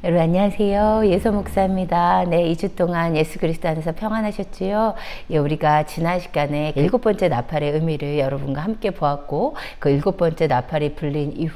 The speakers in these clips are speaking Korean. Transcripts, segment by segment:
여러분 안녕하세요. 예서 목사입니다. 네, 2주 동안 예수 그리스도 안에서 평안하셨지요? 예, 우리가 지난 시간에 7번째 나팔의 의미를 여러분과 함께 보았고, 그 7번째 나팔이 불린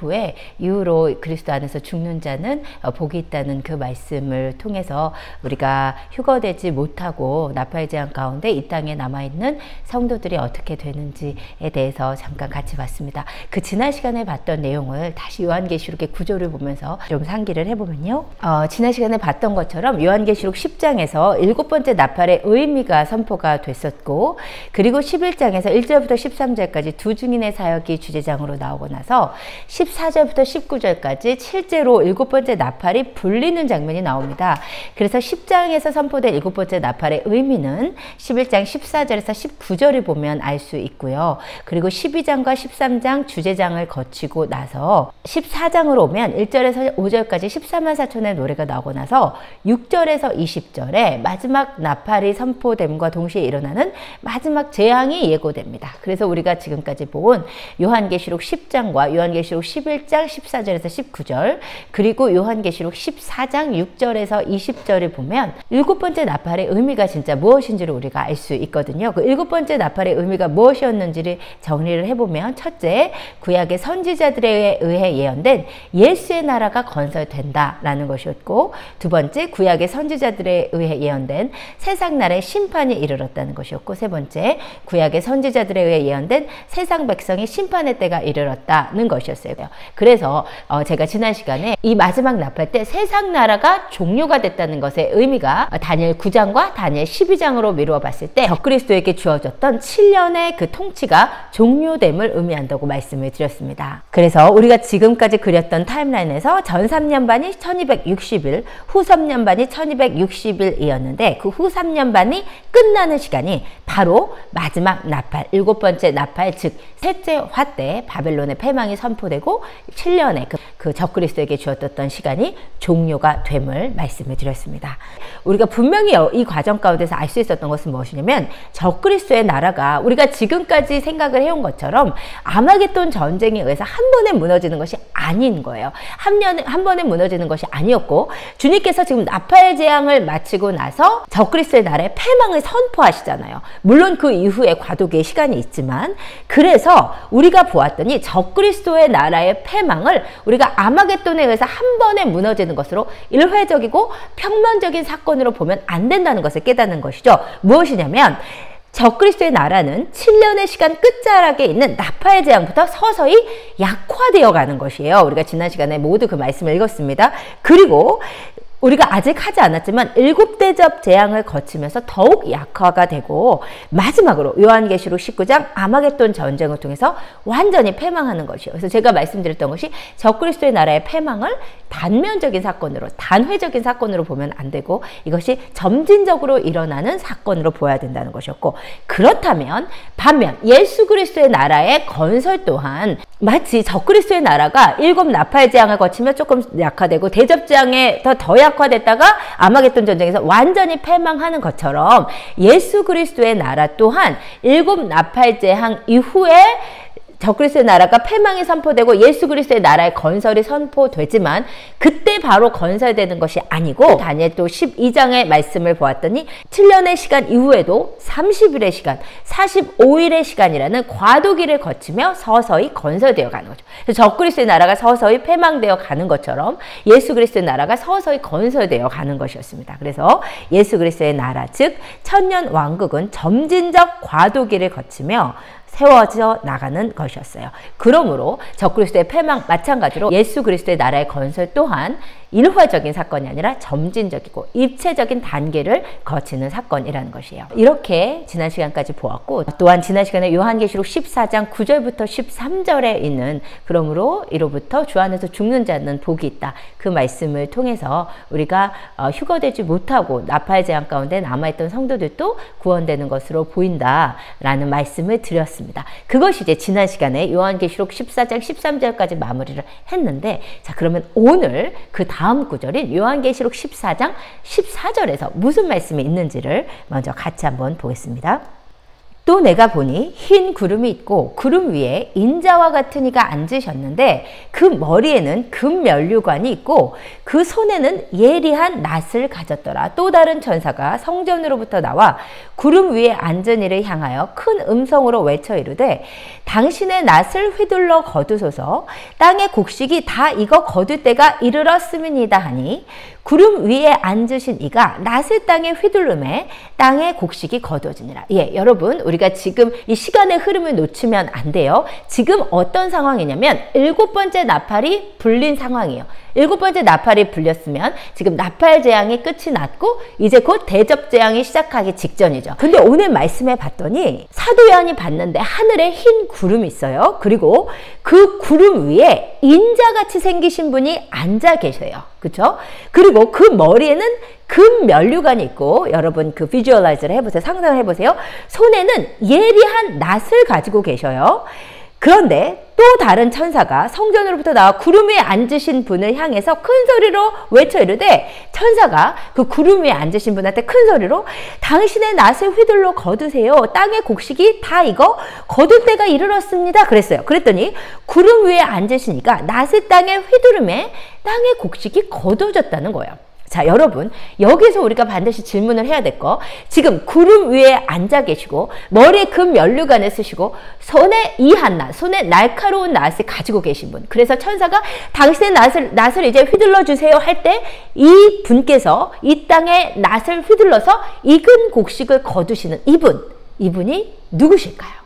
이후로 그리스도 안에서 죽는 자는 복이 있다는 그 말씀을 통해서 우리가 휴거되지 못하고 나팔 재앙 가운데 이 땅에 남아있는 성도들이 어떻게 되는지에 대해서 잠깐 같이 봤습니다. 그 지난 시간에 봤던 내용을 다시 요한계시록의 구조를 보면서 좀 상기를 해보면요. 지난 시간에 봤던 것처럼 요한계시록 10장에서 7번째 나팔의 의미가 선포가 됐었고, 그리고 11장에서 1절부터 13절까지 두 증인의 사역이 주제장으로 나오고 나서 14절부터 19절까지 실제로 7번째 나팔이 불리는 장면이 나옵니다. 그래서 10장에서 선포된 7번째 나팔의 의미는 11장 14절에서 19절을 보면 알 수 있고요. 그리고 12장과 13장 주제장을 거치고 나서 14장으로 오면 1절에서 5절까지 14만 4천의 노래가 나오고 나서 6절에서 20절에 마지막 나팔이 선포됨과 동시에 일어나는 마지막 재앙이 예고됩니다. 그래서 우리가 지금까지 본 요한계시록 10장과 요한계시록 11장 14절에서 19절, 그리고 요한계시록 14장 6절에서 20절을 보면 7번째 나팔의 의미가 진짜 무엇인지를 우리가 알 수 있거든요. 그 7번째 나팔의 의미가 무엇이었는지를 정리를 해보면, 첫째, 구약의 선지자들에 의해 예언된 예수의 나라가 건설된다라는 것이었고, 두 번째, 구약의 선지자들에 의해 예언된 세상 나라의 심판이 이르렀다는 것이었고, 세 번째, 구약의 선지자들에 의해 예언된 세상 백성의 심판의 때가 이르렀다는 것이었어요. 그래서 제가 지난 시간에 이 마지막 나팔 때 세상 나라가 종료가 됐다는 것의 의미가 다니엘 9장과 다니엘 12장으로 미루어 봤을 때 적그리스도에게 주어졌던 7년의 그 통치가 종료됨을 의미한다고 말씀을 드렸습니다. 그래서 우리가 지금까지 그렸던 타임라인에서 전 3년반이 1260일, 후 3년반이 1260일이었는데 그 후 3년반이 끝나는 시간이 바로 마지막 나팔, 7번째 나팔, 즉 셋째 화 때 바벨론의 패망이 선포되고 7년의 그 적그리스도에게 주어졌던 시간이 종료가 됨을 말씀을 드렸습니다. 우리가 분명히 이 과정 가운데서 알 수 있었던 것은 무엇이냐면, 적그리스도의 나라가 우리가 지금까지 생각을 해온 것처럼 아마겟돈 전쟁에 의해서 한 번에 무너지는 것이 아닌 거예요. 한 번에 무너지는 것이 아니었고, 주님께서 지금 나팔 재앙을 마치고 나서 적그리스도의 나라의 패망을 선포하시잖아요. 물론 그 이후에 과도기의 시간이 있지만, 그래서 우리가 보았더니 적그리스도의 나라의 패망을 우리가 아마겟돈에 의해서 한 번에 무너지는 것으로 일회적이고 평면적인 사건으로 보면 안 된다는 것을 깨닫는 것이죠. 무엇이냐면, 적그리스도의 나라는 7년의 시간 끝자락에 있는 나팔 재앙부터 서서히 약화되어 가는 것이에요. 우리가 지난 시간에 모두 그 말씀을 읽었습니다. 그리고 우리가 아직 하지 않았지만 7대접 재앙을 거치면서 더욱 약화가 되고, 마지막으로 요한계시록 19장 아마겟돈 전쟁을 통해서 완전히 패망하는 것이에요. 그래서 제가 말씀드렸던 것이 적그리스도의 나라의 패망을 단면적인 사건으로, 단회적인 사건으로 보면 안 되고, 이것이 점진적으로 일어나는 사건으로 보아야 된다는 것이었고, 그렇다면 반면 예수 그리스도의 나라의 건설 또한 마치 적그리스도의 나라가 7 나팔 재앙을 거치며 조금 약화되고 대접 재앙에 더 약화됐다가 아마겟돈 전쟁에서 완전히 패망하는 것처럼, 예수 그리스도의 나라 또한 7 나팔 재앙 이후에 적그리스도의 나라가 패망이 선포되고 예수 그리스도의 나라의 건설이 선포되지만, 그때 바로 건설되는 것이 아니고, 다니엘 또 12장의 말씀을 보았더니 7년의 시간 이후에도 30일의 시간, 45일의 시간이라는 과도기를 거치며 서서히 건설되어 가는 거죠. 그래서 적그리스도의 나라가 서서히 패망되어 가는 것처럼 예수 그리스도의 나라가 서서히 건설되어 가는 것이었습니다. 그래서 예수 그리스도의 나라, 즉 천년 왕국은 점진적 과도기를 거치며 세워져 나가는 것이었어요. 그러므로 적그리스도의 패망 마찬가지로 예수 그리스도의 나라의 건설 또한 일회적인 사건이 아니라 점진적이고 입체적인 단계를 거치는 사건이라는 것이에요. 이렇게 지난 시간까지 보았고, 또한 지난 시간에 요한계시록 14장 9절부터 13절에 있는 그러므로 이로부터 주 안에서 죽는 자는 복이 있다, 그 말씀을 통해서 우리가 휴거되지 못하고 나팔 재앙 가운데 남아있던 성도들도 구원되는 것으로 보인다라는 말씀을 드렸습니다. 그것이 이제 지난 시간에 요한계시록 14장 13절까지 마무리를 했는데, 자, 그러면 오늘 그 다음 구절인 요한계시록 14장 14절에서 무슨 말씀이 있는지를 먼저 같이 한번 보겠습니다. 또 내가 보니 흰 구름이 있고 구름 위에 인자와 같은 이가 앉으셨는데 그 머리에는 금면류관이 있고 그 손에는 예리한 낫을 가졌더라. 또 다른 천사가 성전으로부터 나와 구름 위에 앉은 이를 향하여 큰 음성으로 외쳐 이르되 당신의 낫을 휘둘러 거두소서. 땅의 곡식이 다 익어 거둘 때가 이르렀음이니이다 하니 구름 위에 앉으신 이가 낫을 땅에 휘둘름에 땅의 곡식이 거두어지니라. 예, 여러분 우리가 지금 이 시간의 흐름을 놓치면 안 돼요. 지금 어떤 상황이냐면 7번째 나팔이 불린 상황이에요. 7번째 나팔이 불렸으면 지금 나팔 재앙이 끝이 났고 이제 곧 대접 재앙이 시작하기 직전이죠. 근데 오늘 말씀에 봤더니 사도 요한이 봤는데 하늘에 흰 구름이 있어요. 그리고 그 구름 위에 인자같이 생기신 분이 앉아 계셔요. 그렇죠? 그리고 그 머리에는 금 면류관이 있고, 여러분 그 비주얼라이즈를 해보세요. 상상을 해보세요. 손에는 예리한 낫을 가지고 계셔요. 그런데 또 다른 천사가 성전으로부터 나와 구름 위에 앉으신 분을 향해서 큰 소리로 외쳐 이르되, 천사가 그 구름 위에 앉으신 분한테 큰 소리로 당신의 낫을 휘둘러 거두세요. 땅의 곡식이 다 익어 거둘 때가 이르렀습니다. 그랬어요. 그랬더니 구름 위에 앉으시니까 낫을 땅에 휘두르매 땅의 곡식이 거둬졌다는 거예요. 자, 여러분 여기서 우리가 반드시 질문을 해야 될 거, 지금 구름 위에 앉아 계시고 머리에 금 면류관을 쓰시고 손에 이한 낫, 손에 날카로운 낫을 가지고 계신 분, 그래서 천사가 당신의 낫을 이제 휘둘러 주세요 할 때 이 분께서 이 땅에 낫을 휘둘러서 익은 곡식을 거두시는 이분이 누구실까요?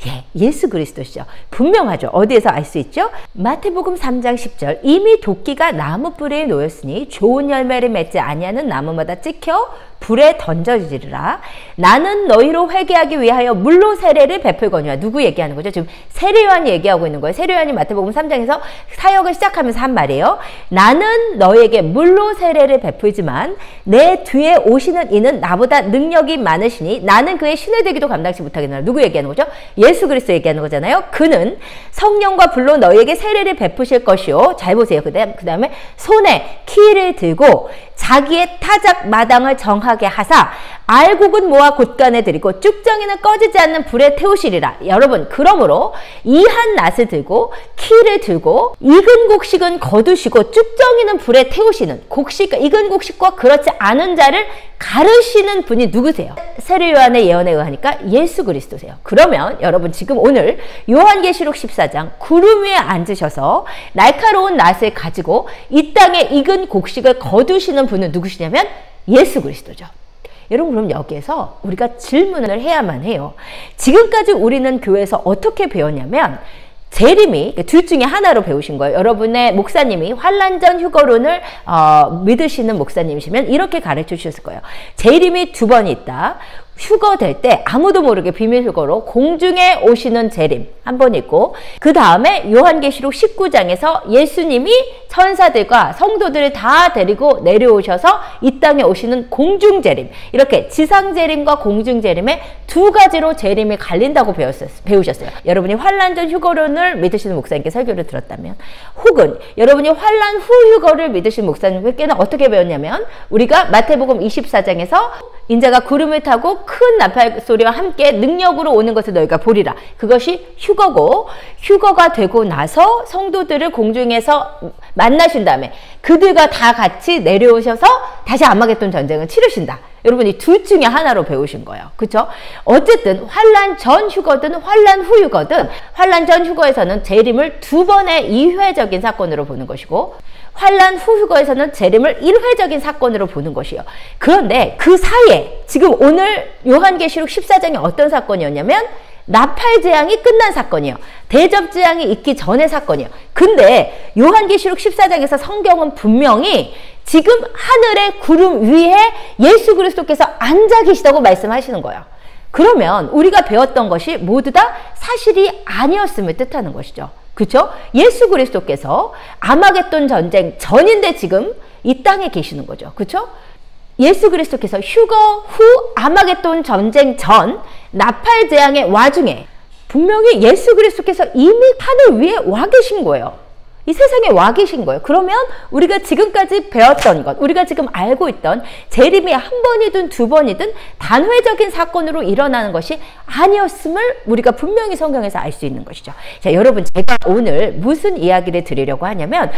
예, 예수 그리스도시죠. 분명하죠. 어디에서 알 수 있죠? 마태복음 3장 10절, 이미 도끼가 나무 뿌리에 놓였으니 좋은 열매를 맺지 아니하는 나무마다 찍혀 불에 던져지리라. 나는 너희로 회개하기 위하여 물로 세례를 베풀거니와. 누구 얘기하는 거죠? 지금 세례 요한이 얘기하고 있는 거예요. 세례 요한이 마태복음 3장에서 사역을 시작하면서 한 말이에요. 나는 너에게 물로 세례를 베풀지만 내 뒤에 오시는 이는 나보다 능력이 많으시니 나는 그의 신의 되기도 감당치 못하겠노라. 누구 얘기하는 거죠? 예수 그리스도 얘기하는 거잖아요. 그는 성령과 불로 너희에게 세례를 베푸실 것이요. 잘 보세요. 그 다음에 손에 키를 들고 자기의 타작 마당을 정하게 하사 알곡은 모아 곳간에 들이고 쭉정이는 꺼지지 않는 불에 태우시리라. 여러분, 그러므로 이한 낫을 들고 키를 들고 익은 곡식은 거두시고 쭉정이는 불에 태우시는 익은 곡식과 그렇지 않은 자를 가르시는 분이 누구세요? 세례 요한의 예언에 의하니까 예수 그리스도세요. 그러면 여러분 지금 오늘 요한계시록 14장 구름 위에 앉으셔서 날카로운 낫을 가지고 이 땅에 익은 곡식을 거두시는 분은 누구시냐면 예수 그리스도죠. 여러분, 그럼 여기에서 우리가 질문을 해야만 해요. 지금까지 우리는 교회에서 어떻게 배웠냐면 재림이 둘 중에 하나로 배우신 거예요. 여러분의 목사님이 환란전 휴거론을 믿으시는 목사님이시면 이렇게 가르쳐 주셨을 거예요. 재림이 두 번이 있다. 휴거될 때 아무도 모르게 비밀 휴거로 공중에 오시는 재림 한 번 있고, 그 다음에 요한계시록 19장에서 예수님이 천사들과 성도들을 다 데리고 내려오셔서 이 땅에 오시는 공중 재림, 이렇게 지상 재림과 공중 재림의 두 가지로 재림이 갈린다고 배우셨어요. 여러분이 환란전 휴거론을 믿으시는 목사님께 설교를 들었다면, 혹은 여러분이 환란 후 휴거를 믿으시는 목사님께는 어떻게 배웠냐면, 우리가 마태복음 24장에서 인자가 구름을 타고 큰 나팔 소리와 함께 능력으로 오는 것을 너희가 보리라. 그것이 휴거고, 휴거가 되고 나서 성도들을 공중에서 만나신 다음에 그들과 다 같이 내려오셔서 다시 아마겟돈 전쟁을 치르신다. 여러분, 이 둘 중에 하나로 배우신 거예요. 그렇죠? 어쨌든 환란 전 휴거든 환란 후 휴거든, 환란 전 휴거에서는 재림을 두 번의 이회적인 사건으로 보는 것이고, 환란 후 휴거에서는 재림을 일회적인 사건으로 보는 것이에요. 그런데 그 사이에 지금 오늘 요한계시록 14장이 어떤 사건이었냐면 나팔 재앙이 끝난 사건이에요. 대접 재앙이 있기 전의 사건이에요. 근데 요한계시록 14장에서 성경은 분명히 지금 하늘의 구름 위에 예수 그리스도께서 앉아 계시다고 말씀하시는 거예요. 그러면 우리가 배웠던 것이 모두 다 사실이 아니었음을 뜻하는 것이죠. 그렇죠? 예수 그리스도께서 아마겟돈 전쟁 전인데 지금 이 땅에 계시는 거죠. 그렇죠? 예수 그리스도께서 휴거 후 아마겟돈 전쟁 전 나팔 재앙의 와중에 분명히 예수 그리스도께서 이미 하늘 위에 와 계신 거예요. 이 세상에 와 계신 거예요. 그러면 우리가 지금까지 배웠던 것, 우리가 지금 알고 있던 재림이 한 번이든 두 번이든 단회적인 사건으로 일어나는 것이 아니었음을 우리가 분명히 성경에서 알 수 있는 것이죠. 자, 여러분, 제가 오늘 무슨 이야기를 드리려고 하냐면,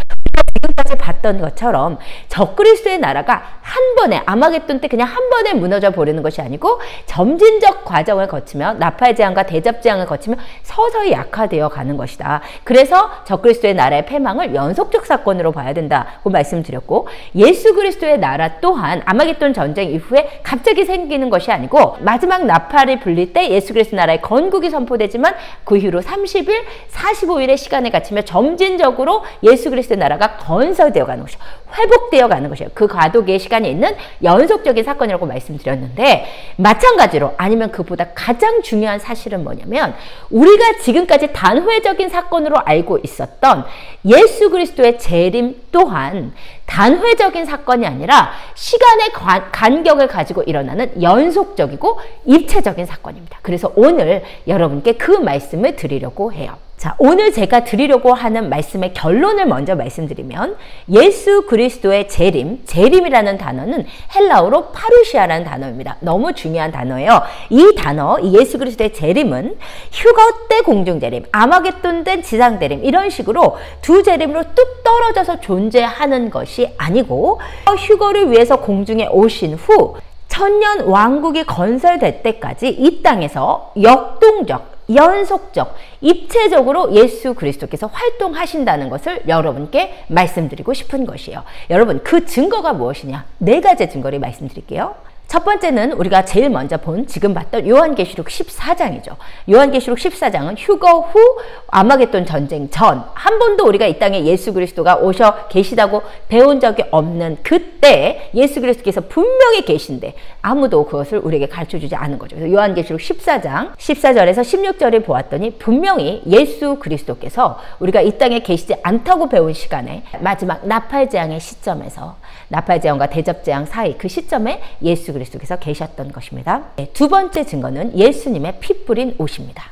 지금까지 봤던 것처럼 적그리스도의 나라가 한 번에, 아마겟돈 때 그냥 한 번에 무너져 버리는 것이 아니고 점진적 과정을 거치며, 나팔 재앙과 대접 재앙을 거치며 서서히 약화되어 가는 것이다. 그래서 적그리스도의 나라의 패망을 연속적 사건으로 봐야 된다고 말씀드렸고, 예수 그리스도의 나라 또한 아마겟돈 전쟁 이후에 갑자기 생기는 것이 아니고, 마지막 나팔이 불릴 때 예수 그리스도 나라의 건국이 선포되지만 그 이후로 30일, 45일의 시간을 갖추며 점진적으로 예수 그리스도의 나라가 건설되어 가는 것이죠. 회복되어 가는 것이에요. 그 과도기의 시간이 있는 연속적인 사건이라고 말씀드렸는데, 마찬가지로, 아니면 그보다 가장 중요한 사실은 뭐냐면, 우리가 지금까지 단회적인 사건으로 알고 있었던 예수 그리스도의 재림 또한 단회적인 사건이 아니라 시간의 간격을 가지고 일어나는 연속적이고 입체적인 사건입니다. 그래서 오늘 여러분께 그 말씀을 드리려고 해요. 자, 오늘 제가 드리려고 하는 말씀의 결론을 먼저 말씀드리면, 예수 그리스도의 재림, 재림이라는 단어는 헬라어로 파루시아라는 단어입니다. 너무 중요한 단어예요. 이 단어, 이 예수 그리스도의 재림은 휴거 때 공중재림, 아마겟돈 때 지상재림, 이런 식으로 두 재림으로 뚝 떨어져서 존재하는 것이 아니고, 휴거를 위해서 공중에 오신 후 천년 왕국이 건설될 때까지 이 땅에서 역동적, 연속적, 입체적으로 예수 그리스도께서 활동하신다는 것을 여러분께 말씀드리고 싶은 것이에요. 여러분, 그 증거가 무엇이냐? 4가지 증거를 말씀드릴게요. 첫 번째는 우리가 제일 먼저 본, 지금 봤던 요한계시록 14장이죠. 요한계시록 14장은 휴거 후 아마겟돈 전쟁 전, 한 번도 우리가 이 땅에 예수 그리스도가 오셔 계시다고 배운 적이 없는 그때 예수 그리스도께서 분명히 계신데 아무도 그것을 우리에게 가르쳐주지 않은 거죠. 그래서 요한계시록 14장 14절에서 16절에 보았더니 분명히 예수 그리스도께서 우리가 이 땅에 계시지 않다고 배운 시간에, 마지막 나팔재앙의 시점에서, 나팔재앙과 대접재앙 사이 그 시점에 예수 그리스도께서 계셨던 것입니다. 두 번째 증거는 예수님의 피 뿌린 옷입니다.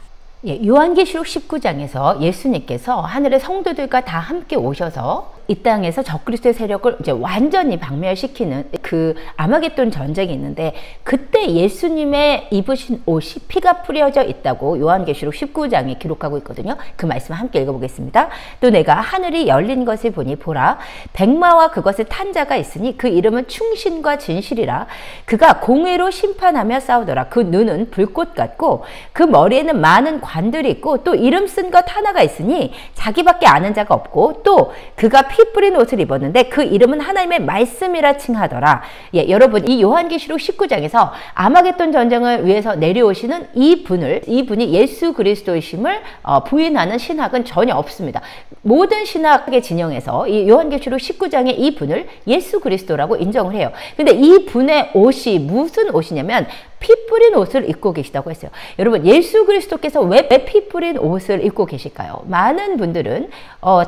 요한계시록 19장에서 예수님께서 하늘의 성도들과 다 함께 오셔서 이 땅에서 적그리스도의 세력을 이제 완전히 박멸시키는 그 아마겟돈 전쟁이 있는데, 그때 예수님의 입으신 옷이 피가 뿌려져 있다고 요한계시록 19장에 기록하고 있거든요. 그 말씀 함께 읽어보겠습니다. 또 내가 하늘이 열린 것을 보니 보라, 백마와 그것을 탄 자가 있으니 그 이름은 충신과 진실이라. 그가 공의로 심판하며 싸우더라. 그 눈은 불꽃 같고 그 머리에는 많은 관들이 있고 또 이름 쓴 것 하나가 있으니 자기밖에 아는 자가 없고, 또 그가 피 뿌린 옷을 입었는데 그 이름은 하나님의 말씀이라 칭하더라. 여러분, 이 요한계시록 19장에서 아마겟돈 전쟁을 위해서 내려오시는 이분이 예수 그리스도이심을 부인하는 신학은 전혀 없습니다. 모든 신학의 진영에서 이 요한계시록 19장의 이분을 예수 그리스도라고 인정을 해요. 근데 이분의 옷이 무슨 옷이냐면 피 뿌린 옷을 입고 계시다고 했어요. 여러분, 예수 그리스도께서 왜 피 뿌린 옷을 입고 계실까요? 많은 분들은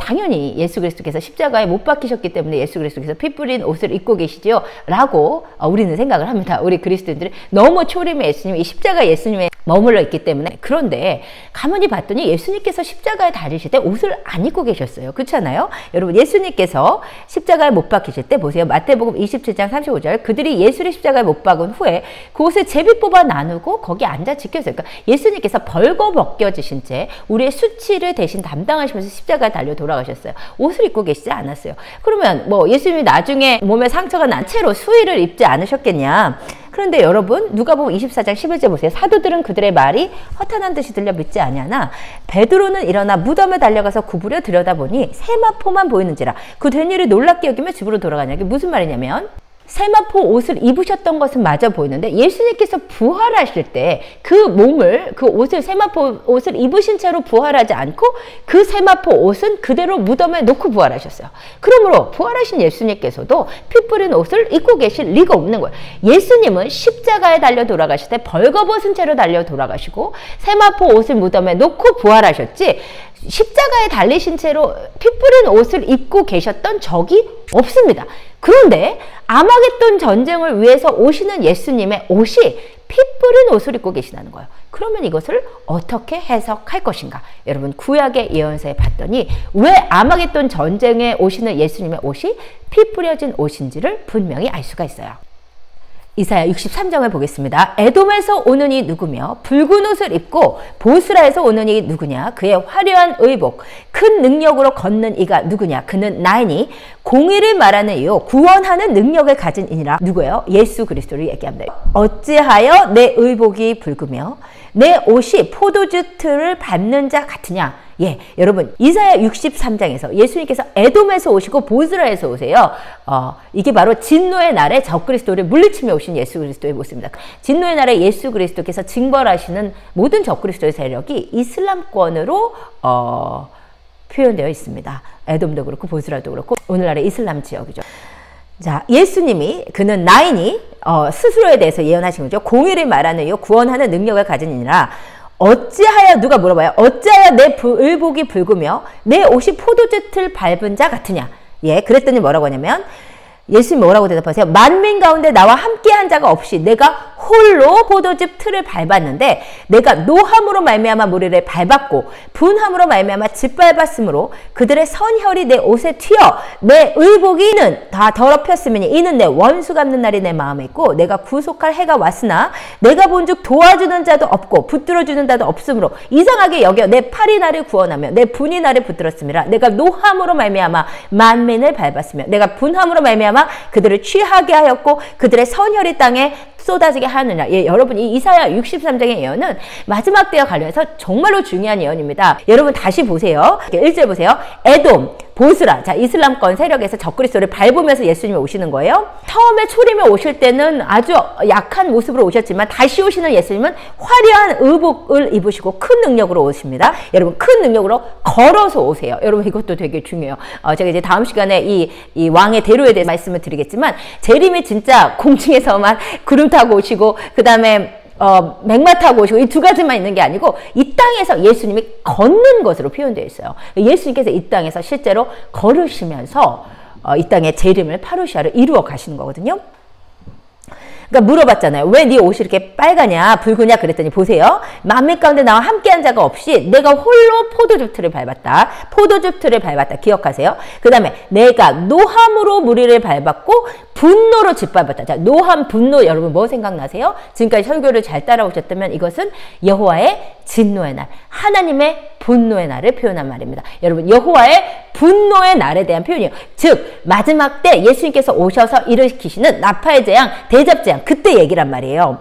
당연히 예수 그리스도께서 십자가에 못 박히셨기 때문에 예수 그리스도께서 피 뿌린 옷을 입고 계시지요 라고 우리는 생각을 합니다. 우리 그리스도인들이 너무 초림의 예수님, 이 십자가 예수님에 머물러 있기 때문에. 그런데 가만히 봤더니 예수님께서 십자가에 달리실 때 옷을 안 입고 계셨어요. 그렇잖아요? 여러분, 예수님께서 십자가에 못 박히실 때 보세요. 마태복음 27장 35절, 그들이 예수를 십자가에 못 박은 후에 그 옷을 제비 뽑아 나누고 거기 앉아 지켰어요. 그러니까 예수님께서 벌거벗겨지신 채 우리의 수치를 대신 담당하시면서 십자가에 달려 돌아가셨어요. 옷을 입고 계시지 않았어요. 그러면 뭐 예수님이 나중에 몸에 상처가 난 채로 수의를 입지 않으셨겠냐? 그런데 여러분, 누가복음 24장 11절 보세요. 사도들은 그들의 말이 허탄한 듯이 들려 믿지 아니하나 베드로는 일어나 무덤에 달려가서 구부려 들여다보니 세마포만 보이는지라 그 된 일을 놀랍게 여기며 집으로 돌아가냐. 이게 무슨 말이냐면, 세마포 옷을 입으셨던 것은 마저 보이는데 예수님께서 부활하실 때 그 몸을, 그 옷을, 세마포 옷을 입으신 채로 부활하지 않고 그 세마포 옷은 그대로 무덤에 놓고 부활하셨어요. 그러므로 부활하신 예수님께서도 피 뿌린 옷을 입고 계실 리가 없는 거예요. 예수님은 십자가에 달려 돌아가실 때 벌거벗은 채로 달려 돌아가시고 세마포 옷을 무덤에 놓고 부활하셨지, 십자가에 달리신 채로 피 뿌린 옷을 입고 계셨던 적이 없습니다. 그런데 아마겟돈 전쟁을 위해서 오시는 예수님의 옷이 피 뿌린 옷을 입고 계시다는 거예요. 그러면 이것을 어떻게 해석할 것인가? 여러분, 구약의 예언서에 봤더니 왜 아마겟돈 전쟁에 오시는 예수님의 옷이 피 뿌려진 옷인지를 분명히 알 수가 있어요. 이사야 63장을 보겠습니다. 에돔에서 오는 이 누구며 붉은 옷을 입고 보스라에서 오는 이 누구냐? 그의 화려한 의복, 큰 능력으로 걷는 이가 누구냐? 그는 나이니 공의를 말하는 이요 구원하는 능력을 가진 이니라. 누구예요? 예수 그리스도를 얘기합니다. 어찌하여 내 의복이 붉으며 내 옷이 포도주 틀을 밟는 자 같으냐? 예, 여러분, 이사야 63장에서 예수님께서 에돔에서 오시고 보스라에서 오세요. 이게 바로 진노의 날에 적그리스도를 물리치며 오신 예수 그리스도의 모습입니다. 진노의 날에 예수 그리스도께서 징벌하시는 모든 적그리스도의 세력이 이슬람권으로 표현되어 있습니다. 에돔도 그렇고 보스라도 그렇고 오늘날의 이슬람 지역이죠. 자, 예수님이 그는 나이니 스스로에 대해서 예언하신 거죠. 공의를 말하는 이요 구원하는 능력을 가진 이니라. 어찌하여, 누가 물어봐요. 어찌하여 내 의복이 붉으며 내 옷이 포도주 틀 밟은 자 같으냐. 예, 그랬더니 뭐라고 하냐면 예수님 뭐라고 대답하세요? 만민 가운데 나와 함께한 자가 없이 내가 홀로 포도즙 틀을 밟았는데 내가 노함으로 말미암아 무리를 밟았고 분함으로 말미암아 짓밟았으므로 그들의 선혈이 내 옷에 튀어 내 의복이는 다 더럽혔으니 이는 내 원수 갚는 날이 내 마음에 있고 내가 구속할 해가 왔으나 내가 본즉 도와주는 자도 없고 붙들어주는 자도 없으므로 이상하게 여겨 내 팔이 나를 구원하며 내 분이 나를 붙들었음이라. 내가 노함으로 말미암아 만민을 밟았으며 내가 분함으로 말미암아 그들을 취하게 하였고 그들의 선혈이 땅에 쏟아지게 하느냐. 예, 여러분, 이 이사야 63장의 예언은 마지막 때와 관련해서 정말로 중요한 예언입니다. 여러분 다시 보세요. 1절 보세요. 에돔, 보스라. 자, 이슬람권 세력에서 적그리스도를 밟으면서 예수님이 오시는 거예요. 처음에 초림에 오실 때는 아주 약한 모습으로 오셨지만 다시 오시는 예수님은 화려한 의복을 입으시고 큰 능력으로 오십니다. 여러분, 큰 능력으로 걸어서 오세요. 여러분, 이것도 되게 중요해요. 제가 이제 다음 시간에 이 왕의 대로에 대해 말씀을 드리겠지만 재림이 진짜 공중에서만 구름 타고 오시고 그 다음에 맥마 타고 오시고 이 두 가지만 있는 게 아니고 이 땅에서 예수님이 걷는 것으로 표현되어 있어요. 예수님께서 이 땅에서 실제로 걸으시면서 이 땅의 재림을 파루시아를 이루어 가시는 거거든요. 그러니까 물어봤잖아요. 왜 네 옷이 이렇게 빨가냐 붉으냐 그랬더니 보세요. 만민 가운데 나와 함께한 자가 없이 내가 홀로 포도즙 틀을 밟았다. 포도즙 틀을 밟았다. 기억하세요. 그 다음에 내가 노함으로 무리를 밟았고 분노로 짓밟았다. 자, 노함, 분노, 여러분 뭐 생각나세요? 지금까지 설교를 잘 따라오셨다면 이것은 여호와의 진노의 날, 하나님의 분노의 날을 표현한 말입니다. 여러분, 여호와의 분노의 날에 대한 표현이에요. 즉 마지막 때 예수님께서 오셔서 일으키시는 나팔 재앙, 대접 재앙, 그때 얘기란 말이에요.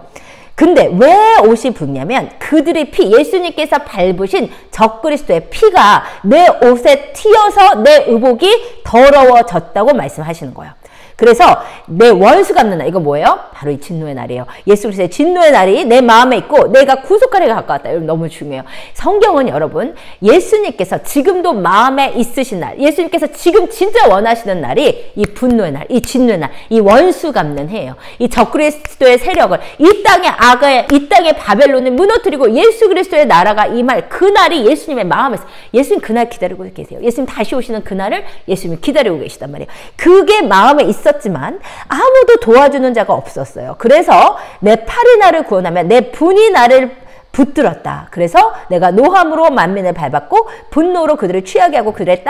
근데 왜 옷이 붉냐면 그들의 피, 예수님께서 밟으신 적그리스도의 피가 내 옷에 튀어서 내 의복이 더러워졌다고 말씀하시는 거예요. 그래서 내 원수 갚는 날, 이거 뭐예요? 바로 이 진노의 날이에요. 예수 그리스도의 진노의 날이 내 마음에 있고 내가 구속할 해가 가까웠다. 여러분 너무 중요해요. 성경은 여러분 예수님께서 지금도 마음에 있으신 날, 예수님께서 지금 진짜 원하시는 날이 이 분노의 날, 이 진노의 날, 이 원수 갚는 해예요. 이 적그리스도의 세력을 이 땅의 악을, 이 땅의 바벨론을 무너뜨리고 예수 그리스도의 나라가 임할 그 날이 예수님의 마음에서, 예수님 그날 기다리고 계세요. 예수님 다시 오시는 그날을 예수님이 기다리고 계시단 말이에요. 그게 마음에 있었지만 아무도 도와주는 자가 없었어요. 그래서 내 팔이 나를 구원하며 내 분이 나를 붙들었다. 그래서 내가 노함으로 만민을 밟았고 분노로 그들을 취하게 하고 그들의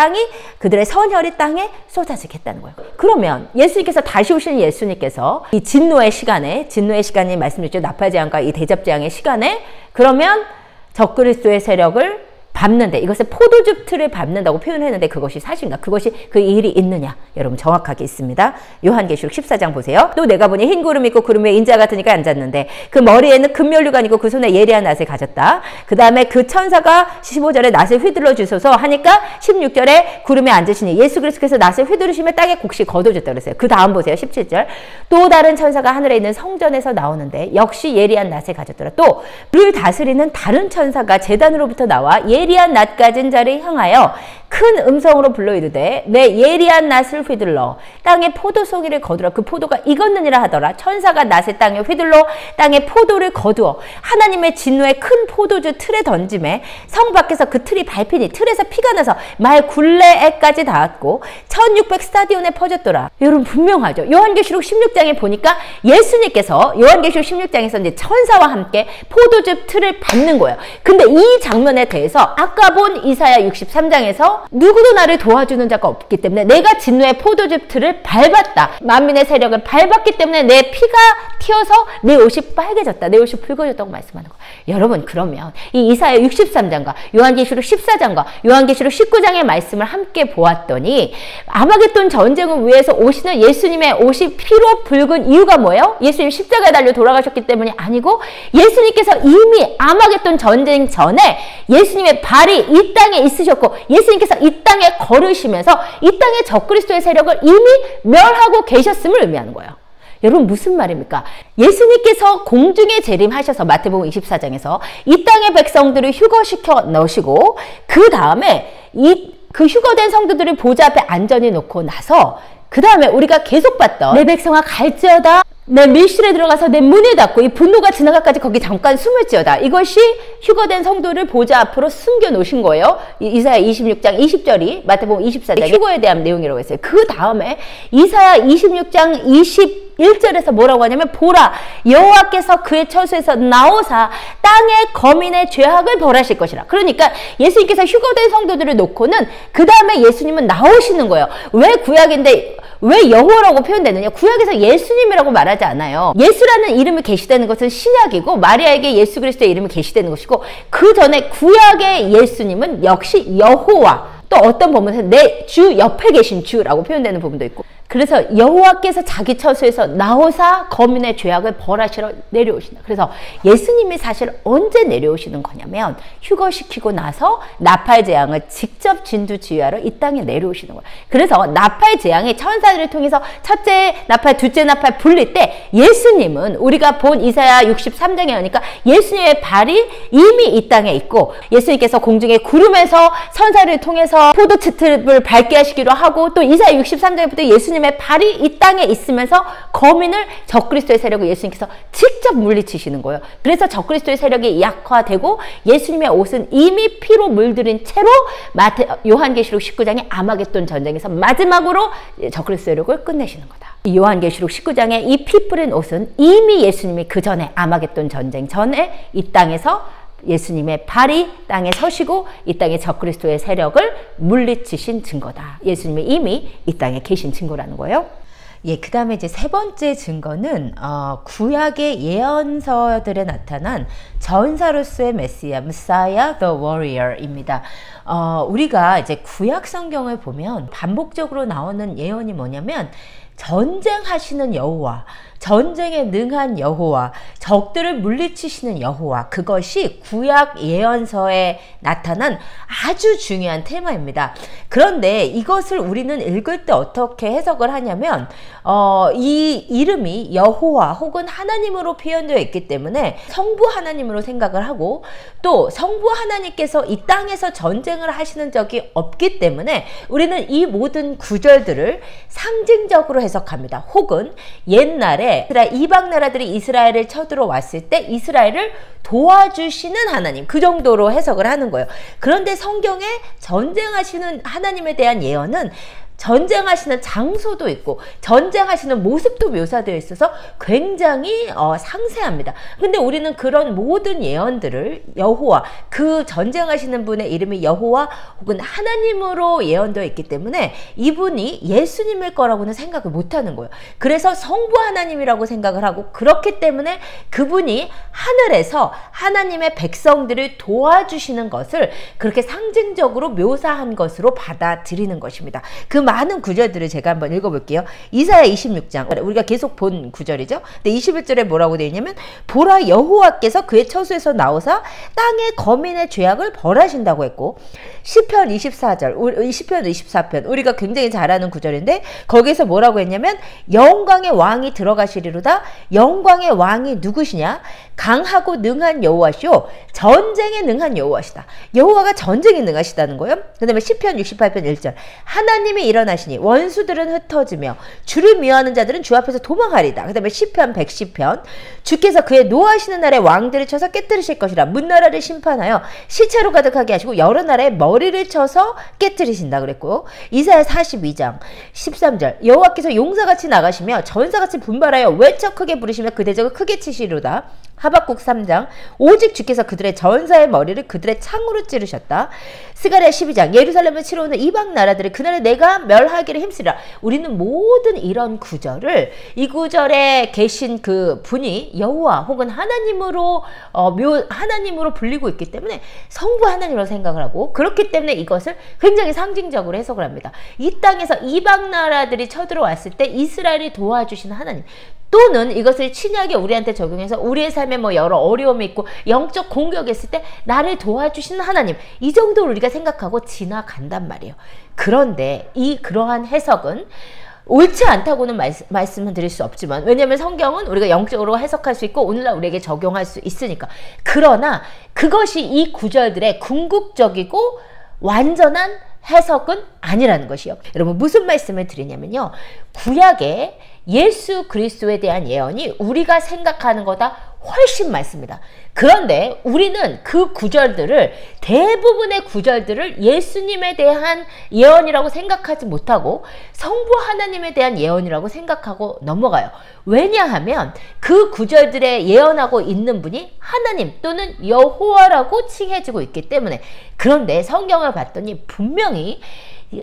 선혈이 땅에 쏟아지게 했다는 거예요. 그러면 예수님께서 다시 오시는 예수님께서 이 진노의 시간이 말씀드렸죠. 나팔재앙과 이 대접재앙의 시간에 그러면 적그리스도의 세력을 밟는데, 이것을 포도즙 틀을 밟는다고 표현했는데 그것이 사실인가? 그것이 그 일이 있느냐? 여러분 정확하게 있습니다. 요한계시록 14장 보세요. 또 내가 보니 흰 구름이 있고 구름 위에 인자 같으니까 앉았는데 그 머리에는 금면류가 있고 그 손에 예리한 낫을 가졌다. 그 다음에 그 천사가 15절에 낫을 휘둘러 주소서 하니까 16절에 구름에 앉으시니 예수 그리스도께서 낫을 휘두르시며 땅에 곡식 거둬줬다 그랬어요. 그 다음 보세요. 17절. 또 다른 천사가 하늘에 있는 성전에서 나오는데 역시 예리한 낫을 가졌더라. 또 불을 다스리는 다른 천사가 제단으로부터 나와 예리한 낫 가진 자를 향하여 큰 음성으로 불러 이르되 내 예리한 낫을 휘둘러 땅에 포도 송이를 거두라. 그 포도가 익었느니라 하더라. 천사가 낫을 땅에 휘둘러 땅에 포도를 거두어 하나님의 진노의 큰 포도주 틀에 던짐에 성 밖에서 그 틀이 밟히니 틀에서 피가 나서 말 굴레에까지 닿았고 1600 스타디온에 퍼졌더라. 여러분 분명하죠. 요한계시록 16장에 보니까 예수님께서 요한계시록 16장에서 이제 천사와 함께 포도주 틀을 밟는 거예요. 근데 이 장면에 대해서 아까 본 이사야 63장에서 누구도 나를 도와주는 자가 없기 때문에 내가 진노의 포도주 틀을 밟았다. 만민의 세력을 밟았기 때문에 내 피가 튀어서 내 옷이 빨개졌다. 내 옷이 붉어졌다고 말씀하는 거예요. 여러분 그러면 이 이사야 63장과 요한계시록 14장과 요한계시록 19장의 말씀을 함께 보았더니 아마겟돈 전쟁을 위해서 오시는 예수님의 옷이 피로 붉은 이유가 뭐예요? 예수님 십자가에 달려 돌아가셨기 때문이 아니고 예수님께서 이미 아마겟돈 전쟁 전에 예수님의 발이 이 땅에 있으셨고 예수님께서 이 땅에 걸으시면서 이 땅의 적그리스도의 세력을 이미 멸하고 계셨음을 의미하는 거예요. 여러분 무슨 말입니까? 예수님께서 공중에 재림하셔서 마태복음 24장에서 이 땅의 백성들을 휴거시켜 넣으시고 그 다음에 그 휴거된 성도들을 보좌 앞에 안전히 놓고 나서 그 다음에 우리가 계속 봤던 내 백성아 갈지어다 내 밀실에 들어가서 내 문을 닫고 이 분노가 지나가까지 거기 잠깐 숨을지어다. 이것이 휴거된 성도를 보좌 앞으로 숨겨 놓으신 거예요. 이사야 26장 20절이 마태복음 24장 휴거에 대한 내용이라고 했어요. 그 다음에 이사야 26장 21절에서 뭐라고 하냐면 보라 여호와께서 그의 처소에서 나오사 땅의 거민의 죄악을 벌하실 것이라. 그러니까 예수님께서 휴거된 성도들을 놓고는 그 다음에 예수님은 나오시는 거예요. 왜 구약인데 왜 여호와라고 표현되느냐? 구약에서 예수님이라고 말하지 않아요. 예수라는 이름이 계시되는 것은 신약이고 마리아에게 예수 그리스도의 이름이 계시되는 것이고 그 전에 구약의 예수님은 역시 여호와 또 어떤 부분에서 내 주 옆에 계신 주라고 표현되는 부분도 있고 그래서 여호와께서 자기 처소에서 나오사 거민의 죄악을 벌하시러 내려오신다. 그래서 예수님이 사실 언제 내려오시는 거냐면 휴거시키고 나서 나팔 재앙을 직접 진두지휘하러 이 땅에 내려오시는 거예요. 그래서 나팔 재앙이 천사들을 통해서 첫째 나팔, 둘째 나팔 불릴 때 예수님은 우리가 본 이사야 63장에 하니까 예수님의 발이 이미 이 땅에 있고 예수님께서 공중에 구름에서 천사를 통해서 포도즙을 밝게 하시기로 하고 또 이사야 63장부터 예수님의 발이 이 땅에 있으면서 거민을 적그리스도의 세력을 예수님께서 직접 물리치시는 거예요. 그래서 적그리스도의 세력이 약화되고 예수님의 옷은 이미 피로 물들인 채로 요한계시록 19장의 아마겟돈 전쟁에서 마지막으로 적그리스도의 세력을 끝내시는 거다. 요한계시록 19장의 이 피 뿌린 옷은 이미 예수님이 그 전에 아마겟돈 전쟁 전에 이 땅에서 예수님의 발이 땅에 서시고 이 땅의 적그리스도의 세력을 물리치신 증거다. 예수님이 이미 이 땅에 계신 증거라는 거예요. 예, 그 다음에 이제 세 번째 증거는 구약의 예언서들에 나타난 전사로서의 메시아, Messiah the Warrior입니다. 우리가 이제 구약 성경을 보면 반복적으로 나오는 예언이 뭐냐면 전쟁하시는 여호와, 전쟁에 능한 여호와, 적들을 물리치시는 여호와, 그것이 구약 예언서에 나타난 아주 중요한 테마입니다. 그런데 이것을 우리는 읽을 때 어떻게 해석을 하냐면 이 이름이 여호와 혹은 하나님으로 표현되어 있기 때문에 성부 하나님으로 생각을 하고 또 성부 하나님께서 이 땅에서 전쟁을 하시는 적이 없기 때문에 우리는 이 모든 구절들을 상징적으로 해석합니다. 혹은 옛날에 이방 나라들이 이스라엘을 쳐들어왔을 때 이스라엘을 도와주시는 하나님, 그 정도로 해석을 하는 거예요. 그런데 성경에 전쟁하시는 하나님에 대한 예언은 전쟁하시는 장소도 있고 전쟁하시는 모습도 묘사되어 있어서 굉장히 상세합니다. 근데 우리는 그런 모든 예언들을 여호와, 그 전쟁하시는 분의 이름이 여호와 혹은 하나님으로 예언되어 있기 때문에 이분이 예수님일 거라고는 생각을 못하는 거예요. 그래서 성부 하나님이라고 생각을 하고 그렇기 때문에 그분이 하늘에서 하나님의 백성들을 도와주시는 것을 그렇게 상징적으로 묘사한 것으로 받아들이는 것입니다. 그 많은 구절들을 제가 한번 읽어볼게요. 이사야 26장, 우리가 계속 본 구절이죠. 근데 21절에 뭐라고 되어 있냐면 보라 여호와께서 그의 처소에서 나오사 땅의 거민의 죄악을 벌하신다고 했고 시편 24절, 시편 24편 우리가 굉장히 잘 아는 구절인데 거기에서 뭐라고 했냐면 영광의 왕이 들어가시리로다. 영광의 왕이 누구시냐? 강하고 능한 여호와시오 전쟁에 능한 여호와시다. 여호와가 전쟁에 능하시다는 거예요. 그 다음에 시편 68편 1절 하나님이 일어나시니 원수들은 흩어지며 주를 미워하는 자들은 주 앞에서 도망하리다. 그 다음에 시편 110편 주께서 그의 노하시는 날에 왕들을 쳐서 깨뜨리실 것이라. 문나라를 심판하여 시체로 가득하게 하시고 여러 나라의 머리를 쳐서 깨뜨리신다 그랬고요. 이사야 42장 13절 여호와께서 용사같이 나가시며 전사같이 분발하여 외쳐 크게 부르시며 그 대적을 크게 치시리로다. 하박국 3장 오직 주께서 그들의 전사의 머리를 그들의 창으로 찌르셨다. 스가랴 12장 예루살렘을 치러 오는 이방 나라들을 그날에 내가 멸하기를 힘쓰리라. 우리는 모든 이런 구절을 이 구절에 계신 그 분이 여호와 혹은 하나님으로 하나님으로 불리고 있기 때문에 성부 하나님으로 생각을 하고 그렇기 때문에 이것을 굉장히 상징적으로 해석을 합니다. 이 땅에서 이방 나라들이 쳐들어왔을 때 이스라엘이 도와주시는 하나님 또는 이것을 신약에 우리한테 적용해서 우리의 삶에 뭐 여러 어려움이 있고 영적 공격이 있을 때 나를 도와주시는 하나님 이 정도로 우리가 생각하고 지나간단 말이에요. 그런데 그러한 해석은 옳지 않다고는 말씀을 드릴 수 없지만 왜냐하면 성경은 우리가 영적으로 해석할 수 있고 오늘날 우리에게 적용할 수 있으니까. 그러나 그것이 이 구절들의 궁극적이고 완전한 해석은 아니라는 것이요. 여러분 무슨 말씀을 드리냐면요. 구약에 예수 그리스도에 대한 예언이 우리가 생각하는 것보다 훨씬 많습니다. 그런데 우리는 그 구절들을 대부분의 구절들을 예수님에 대한 예언이라고 생각하지 못하고 성부 하나님에 대한 예언이라고 생각하고 넘어가요. 왜냐하면 그 구절들에 예언하고 있는 분이 하나님 또는 여호와라고 칭해지고 있기 때문에. 그런데 성경을 봤더니 분명히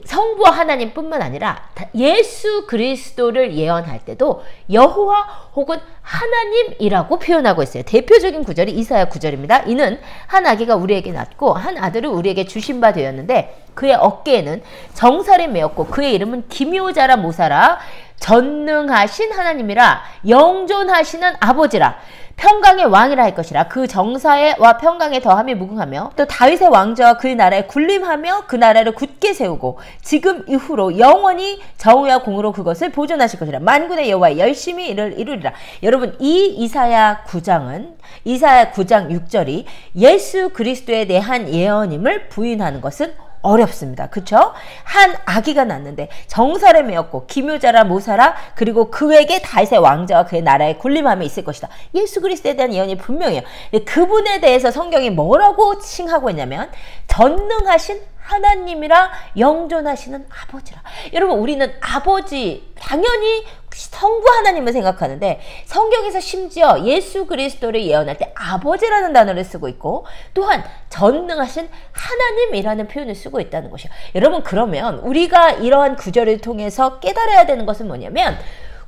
성부 하나님뿐만 아니라 예수 그리스도를 예언할 때도 여호와 혹은 하나님이라고 표현하고 있어요. 대표적인 구절이 이사야 9절입니다. 이는 한 아기가 우리에게 낳고 한 아들을 우리에게 주신 바 되었는데 그의 어깨에는 정살이 메었고 그의 이름은 기묘자라 모사라 전능하신 하나님이라 영존하시는 아버지라 평강의 왕이라 할 것이라. 그 정사와 평강에 더함이 무궁하며 또 다윗의 왕좌와 그의 나라에 군림하며 그 나라를 굳게 세우고 지금 이후로 영원히 정의와 공으로 그것을 보존하실 것이라. 만군의 여호와 열심히 이를 이루리라. 여러분 이 이사야 9장 6절이 예수 그리스도에 대한 예언임을 부인하는 것은 어렵습니다. 그쵸? 한 아기가 낳는데 정사를 메었고 기묘자라 모사라 그리고 그에게 다윗의 왕자와 그의 나라의 군림함이 있을 것이다. 예수 그리스도에 대한 예언이 분명해요. 그분에 대해서 성경이 뭐라고 칭하고 있냐면 전능하신 하나님이라 영존하시는 아버지라. 여러분 우리는 아버지 당연히 성부 하나님을 생각하는데 성경에서 심지어 예수 그리스도를 예언할 때 아버지라는 단어를 쓰고 있고 또한 전능하신 하나님이라는 표현을 쓰고 있다는 것이에요. 여러분 그러면 우리가 이러한 구절을 통해서 깨달아야 되는 것은 뭐냐면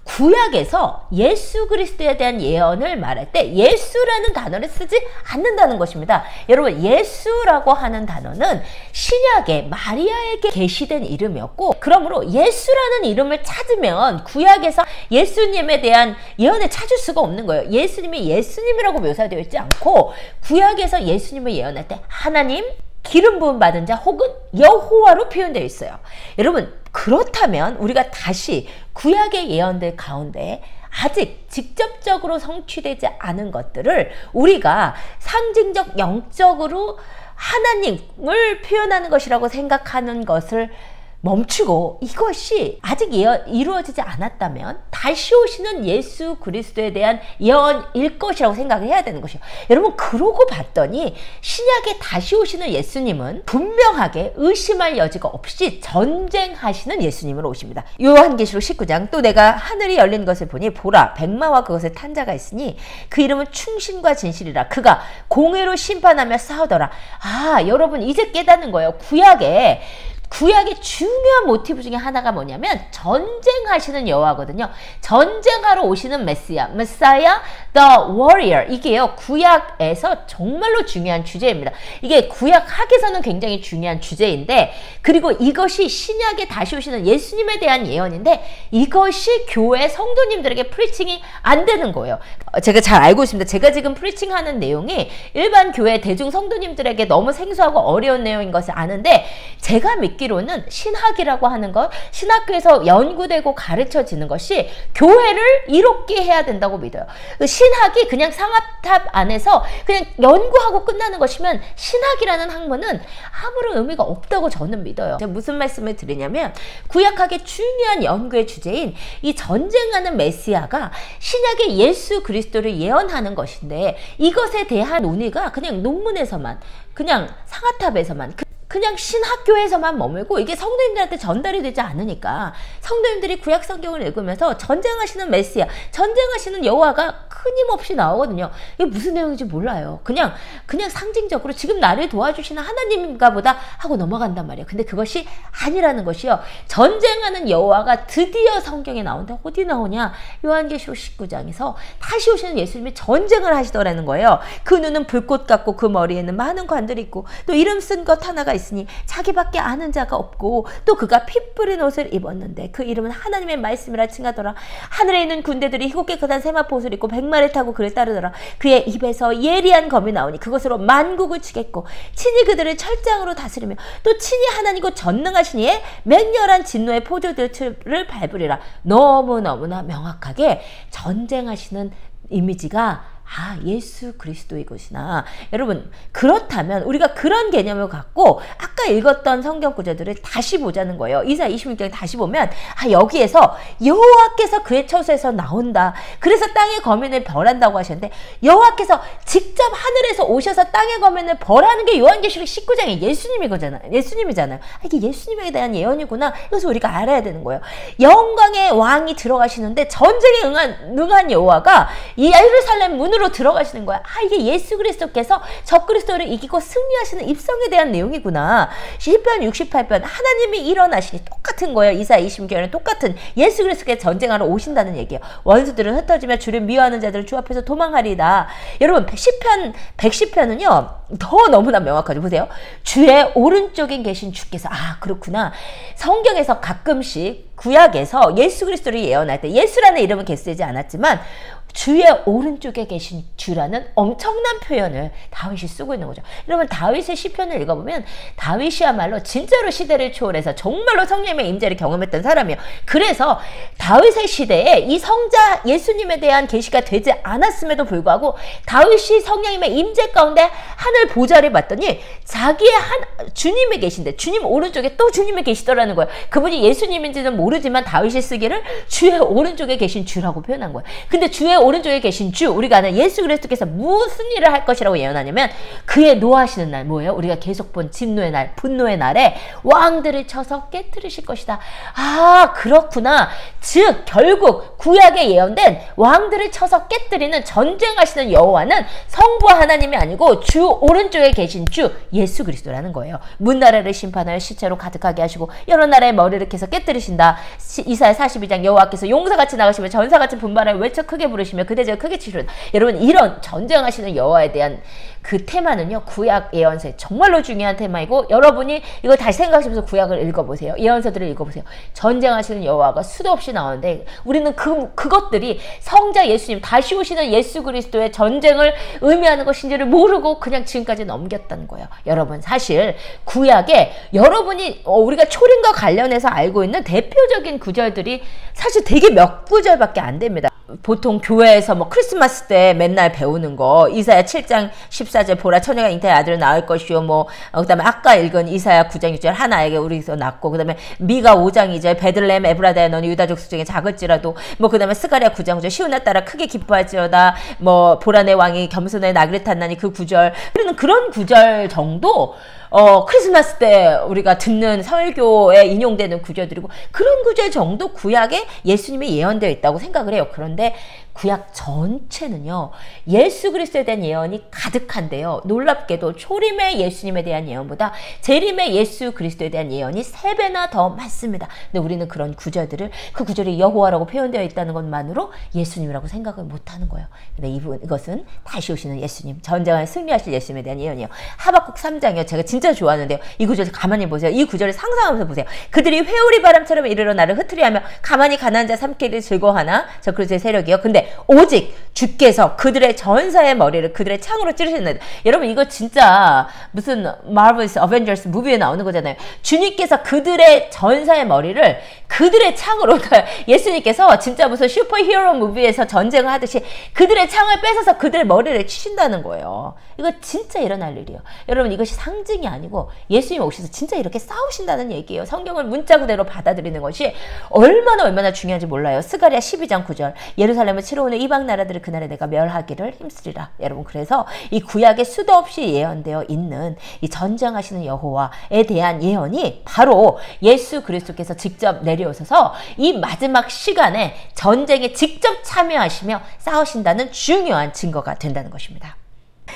구약에서 예수 그리스도에 대한 예언을 말할 때 예수라는 단어를 쓰지 않는다는 것입니다. 여러분 예수라고 하는 단어는 신약에 마리아에게 계시된 이름이었고 그러므로 예수라는 이름을 찾으면 구약에서 예수님에 대한 예언을 찾을 수가 없는 거예요. 예수님이 예수님이라고 묘사되어 있지 않고 구약에서 예수님을 예언할 때 하나님, 기름 부음 받은 자 혹은 여호와로 표현되어 있어요. 여러분 그렇다면 우리가 다시 구약의 예언들 가운데 아직 직접적으로 성취되지 않은 것들을 우리가 상징적 영적으로 하나님을 표현하는 것이라고 생각하는 것을 멈추고 이것이 아직 이루어지지 않았다면 다시 오시는 예수 그리스도에 대한 예언일 것이라고 생각을 해야 되는 것이에요. 여러분 그러고 봤더니 신약에 다시 오시는 예수님은 분명하게 의심할 여지가 없이 전쟁하시는 예수님으로 오십니다. 요한계시록 19장 또 내가 하늘이 열린 것을 보니 보라 백마와 그것을 탄 자가 있으니 그 이름은 충신과 진실이라. 그가 공의로 심판하며 싸우더라. 아 여러분 이제 깨닫는 거예요. 구약의 중요한 모티브 중에 하나가 뭐냐면 전쟁하시는 여호와거든요. 전쟁하러 오시는 메사야, the warrior. 이게요 구약에서 정말로 중요한 주제입니다. 이게 구약학에서는 굉장히 중요한 주제인데 그리고 이것이 신약에 다시 오시는 예수님에 대한 예언인데 이것이 교회 성도님들에게 프리칭이 안 되는 거예요. 제가 잘 알고 있습니다. 제가 지금 프리칭하는 내용이 일반 교회 대중 성도님들에게 너무 생소하고 어려운 내용인 것을 아는데 제가 믿기 듣기로는 신학이라고 하는 것, 신학교에서 연구되고 가르쳐지는 것이 교회를 이롭게 해야 된다고 믿어요. 신학이 그냥 상아탑 안에서 그냥 연구하고 끝나는 것이면 신학이라는 학문은 아무런 의미가 없다고 저는 믿어요. 제가 무슨 말씀을 드리냐면 구약학의 중요한 연구의 주제인 이 전쟁하는 메시아가 신약의 예수 그리스도를 예언하는 것인데 이것에 대한 논의가 그냥 논문에서만, 그냥 상아탑에서만, 그냥 신학교에서만 머물고 이게 성도님들한테 전달이 되지 않으니까 성도님들이 구약 성경을 읽으면서 전쟁하시는 메시아, 전쟁하시는 여호와가 끊임없이 나오거든요. 이게 무슨 내용인지 몰라요. 그냥 상징적으로 지금 나를 도와주시는 하나님인가 보다 하고 넘어간단 말이에요. 근데 그것이 아니라는 것이요. 전쟁하는 여호와가 드디어 성경에 나온다. 어디 나오냐? 요한계시록 19장에서 다시 오시는 예수님이 전쟁을 하시더라는 거예요. 그 눈은 불꽃 같고 그 머리에는 많은 관들이 있고 또 이름 쓴 것 하나가 있으니 자기밖에 아는 자가 없고 또 그가 피 뿌린 옷을 입었는데 그 이름은 하나님의 말씀이라 칭하더라. 하늘에 있는 군대들이 희고 깨끗한 세마포 옷을 입고 백마를 타고 그를 따르더라. 그의 입에서 예리한 검이 나오니 그것으로 만국을 치겠고 친히 그들을 철장으로 다스리며 또 친히 하나님이고 전능하신 이의 맹렬한 진노의 포도들을 밟으리라. 너무너무나 명확하게 전쟁하시는 이미지가 예수 그리스도의 것이나, 여러분 그렇다면 우리가 그런 개념을 갖고 아까 읽었던 성경 구절들을 다시 보자는 거예요. 이사야 26장에 다시 보면 여기에서 여호와께서 그의 처소에서 나온다. 그래서 땅의 거민을 벌한다고 하셨는데 여호와께서 직접 하늘에서 오셔서 땅의 거민을 벌하는 게 요한계시록 19장의 예수님이잖아요. 이게 예수님에 대한 예언이구나. 이것을 우리가 알아야 되는 거예요. 영광의 왕이 들어가시는데 전쟁에 응한 여호와가 이 예루살렘 문으로 들어가시는 거야. 이게 예수 그리스도께서 적그리스도를 이기고 승리하시는 입성에 대한 내용이구나. 시편 68편 하나님이 일어나시니 똑같은 거예요. 이사야 26장에는 똑같은 예수 그리스도께서 전쟁하러 오신다는 얘기예요. 원수들은 흩어지며 주를 미워하는 자들은 주 앞에서 도망하리이다. 여러분 시편 110편은요 더 너무나 명확하죠. 보세요. 주의 오른쪽에 계신 주께서, 그렇구나. 성경에서 가끔씩 구약에서 예수 그리스도를 예언할 때 예수라는 이름은 계속 쓰지 않았지만 주의 오른쪽에 계신 주라는 엄청난 표현을 다윗이 쓰고 있는 거죠. 여러분 다윗의 시편을 읽어보면 다윗이야말로 진짜로 시대를 초월해서 정말로 성령의 임재를 경험했던 사람이에요. 그래서 다윗의 시대에 이 성자 예수님에 대한 계시가 되지 않았음에도 불구하고 다윗이 성령님의 임재 가운데 하늘 보좌를 봤더니 자기의 주님이 계신데 주님 오른쪽에 또 주님이 계시더라는 거예요. 그분이 예수님인지는 모르지만 다윗이 쓰기를 주의 오른쪽에 계신 주라고 표현한 거예요. 근데 주의 오른쪽에 계신 주, 우리가 아는 예수 그리스도께서 무슨 일을 할 것이라고 예언하냐면 그의 노하시는 날, 뭐예요? 우리가 계속 본 진노의 날, 분노의 날에 왕들을 쳐서 깨뜨리실 것이다. 그렇구나. 즉 결국 구약에 예언된 왕들을 쳐서 깨뜨리는 전쟁하시는 여호와는 성부 하나님이 아니고 주 오른쪽에 계신 주 예수 그리스도라는 거예요. 문나라를 심판하여 시체로 가득하게 하시고 여러 나라의 머리를 캐서 깨뜨리신다. 이사야 42장 여호와께서 용사같이 나가시며 전사같이 분발하여 외쳐 크게 부르시며 그대저 크게 치르다. 여러분 이런 전쟁하시는 여호와에 대한 그 테마는요 구약 예언서에 정말로 중요한 테마이고, 여러분이 이거 다시 생각하시면서 구약을 읽어보세요. 예언서들을 읽어보세요. 전쟁하시는 여호와가 수도 없이 나오는데 우리는 그것들이 성자 예수님, 다시 오시는 예수 그리스도의 전쟁을 의미하는 것인지를 모르고 그냥 지금까지 넘겼다는 거예요. 여러분 사실 구약에 여러분이 우리가 초림과 관련해서 알고 있는 대표적인 구절들이 사실 되게 몇 구절밖에 안 됩니다. 보통 교회에서 크리스마스 때 맨날 배우는 거, 이사야 7장 14절 보라 처녀가 잉태의 아들을 낳을 것이요, 그 다음에 아까 읽은 이사야 9장 6절 한 아이에게 우리에서 낳고, 그 다음에 미가 5장 2절 베들레헴 에브라다야 너는 유다 족속 중에 작을지라도, 그 다음에 스가랴 9장 9절 시온에 따라 크게 기뻐할지어다, 보라 내 왕이 겸손에 나귀를 탔나니 그 구절, 우리는 그런 구절 정도 크리스마스 때 우리가 듣는 설교에 인용되는 구절들이고, 그런 구절 정도 구약에 예수님이 예언되어 있다고 생각을 해요. 그런데 구약 전체는요 예수 그리스도에 대한 예언이 가득한데요, 놀랍게도 초림의 예수님에 대한 예언보다 재림의 예수 그리스도에 대한 예언이 3배나 더 많습니다. 근데 우리는 그런 구절들을, 그 구절이 여호와라고 표현되어 있다는 것만으로 예수님이라고 생각을 못하는 거예요. 근데 이것은 다시 오시는 예수님, 전쟁을 승리하실 예수님에 대한 예언이에요. 하박국 3장이요 제가 진짜 좋아하는데요, 이 구절 가만히 보세요. 이 구절을 상상하면서 보세요. 그들이 회오리 바람처럼 이르러 나를 흩으리하며 가만히 가난한 자 삼키기를 즐거워하나, 저 그리스도의 세력이요. 근데 근데 오직 주께서 그들의 전사의 머리를 그들의 창으로 찌르신다. 여러분 이거 진짜 무슨 Marvel's Avengers 무비에 나오는 거잖아요. 주님께서 그들의 전사의 머리를 그들의 창으로, 그러니까 예수님께서 진짜 무슨 슈퍼히어로 무비에서 전쟁을 하듯이 그들의 창을 뺏어서 그들의 머리를 치신다는 거예요. 이거 진짜 일어날 일이에요. 여러분 이것이 상징이 아니고 예수님 오셔서 진짜 이렇게 싸우신다는 얘기예요. 성경을 문자 그대로 받아들이는 것이 얼마나 중요한지 몰라요. 스가랴 12장 9절 예루살렘을 치러 오는 이방 나라들을 그날에 내가 멸하기를 힘쓰리라. 여러분 그래서 이 구약에 수도 없이 예언되어 있는 이 전쟁하시는 여호와에 대한 예언이 바로 예수 그리스도께서 직접 내려오셔서 이 마지막 시간에 전쟁에 직접 참여하시며 싸우신다는 중요한 증거가 된다는 것입니다.